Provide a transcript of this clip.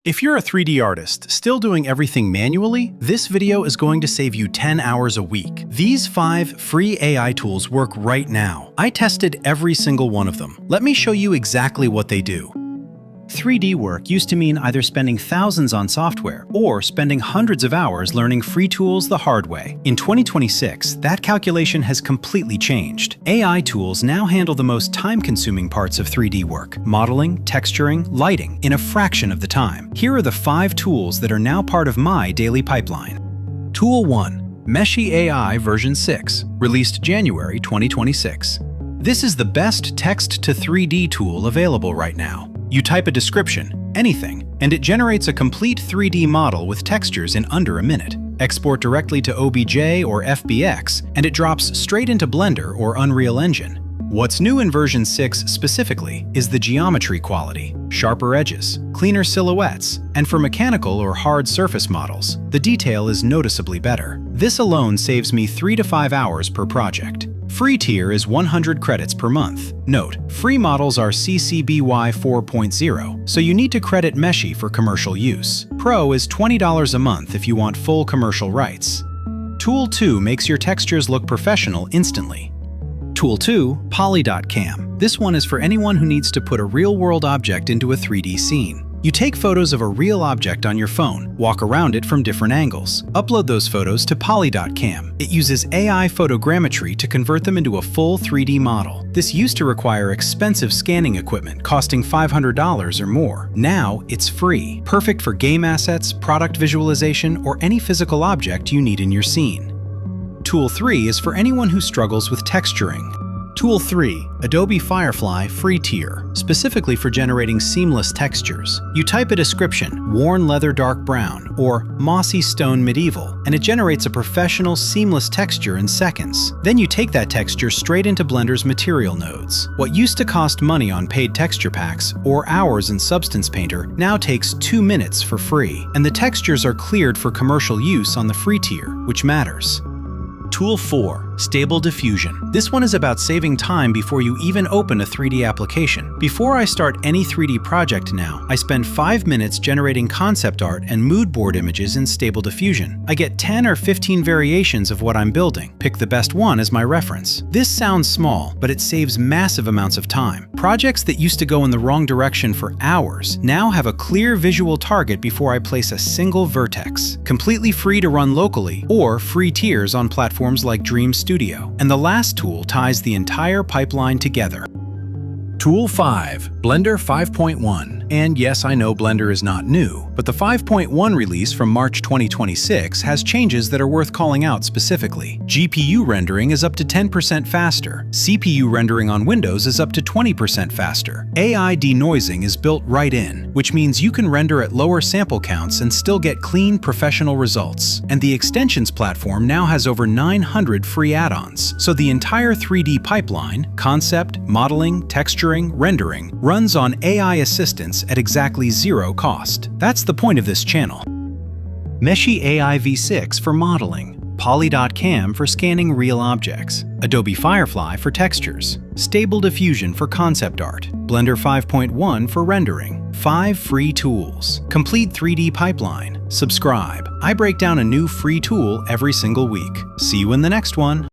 If you're a 3D artist still doing everything manually, this video is going to save you 10 hours a week. These 5 free AI tools work right now. I tested every single one of them. Let me show you exactly what they do. 3D work used to mean either spending thousands on software or spending hundreds of hours learning free tools the hard way. In 2026, that calculation has completely changed. AI tools now handle the most time-consuming parts of 3D work: modeling, texturing, lighting, in a fraction of the time. Here are the 5 tools that are now part of my daily pipeline. Tool 1. Meshi AI version 6, released January 2026. This is the best text-to-3D tool available right now. You type a description, anything, and it generates a complete 3D model with textures in under a minute. Export directly to OBJ or FBX, and it drops straight into Blender or Unreal Engine. What's new in version 6 specifically is the geometry quality, sharper edges, cleaner silhouettes, and for mechanical or hard surface models, the detail is noticeably better. This alone saves me 3 to 5 hours per project. Free tier is 100 credits per month. Note, free models are CC BY 4.0, so you need to credit Meshi for commercial use. Pro is $20 a month if you want full commercial rights. Tool 2 makes your textures look professional instantly. Tool 2, Poly.cam. This one is for anyone who needs to put a real-world object into a 3D scene. You take photos of a real object on your phone, walk around it from different angles. Upload those photos to Poly.cam. It uses AI photogrammetry to convert them into a full 3D model. This used to require expensive scanning equipment costing $500 or more. Now it's free, perfect for game assets, product visualization, or any physical object you need in your scene. Tool 3 is for anyone who struggles with texturing. Tool 3, Adobe Firefly free tier, specifically for generating seamless textures. You type a description, worn leather dark brown, or mossy stone medieval, and it generates a professional seamless texture in seconds. Then you take that texture straight into Blender's material nodes. What used to cost money on paid texture packs or hours in Substance Painter now takes 2 minutes for free, and the textures are cleared for commercial use on the free tier, which matters. Tool 4, Stable Diffusion. This one is about saving time before you even open a 3D application. Before I start any 3D project now, I spend 5 minutes generating concept art and mood board images in Stable Diffusion. I get 10 or 15 variations of what I'm building. Pick the best one as my reference. This sounds small, but it saves massive amounts of time. Projects that used to go in the wrong direction for hours now have a clear visual target before I place a single vertex. Completely free to run locally or free tiers on platforms like Dream Studio. And the last tool ties the entire pipeline together. Tool 5, Blender 5.1. And yes, I know Blender is not new, but the 5.1 release from March 2026 has changes that are worth calling out specifically. GPU rendering is up to 10% faster. CPU rendering on Windows is up to 20% faster. AI denoising is built right in, which means you can render at lower sample counts and still get clean, professional results. And the extensions platform now has over 900 free add-ons, so the entire 3D pipeline, concept, modeling, texturing, rendering, runs on AI assistance at exactly 0 cost. That's the point of this channel. Meshi AI V6 for modeling, Poly.cam for scanning real objects, Adobe Firefly for textures, Stable Diffusion for concept art, Blender 5.1 for rendering. 5 free tools. Complete 3D pipeline. Subscribe. I break down a new free tool every single week. See you in the next one.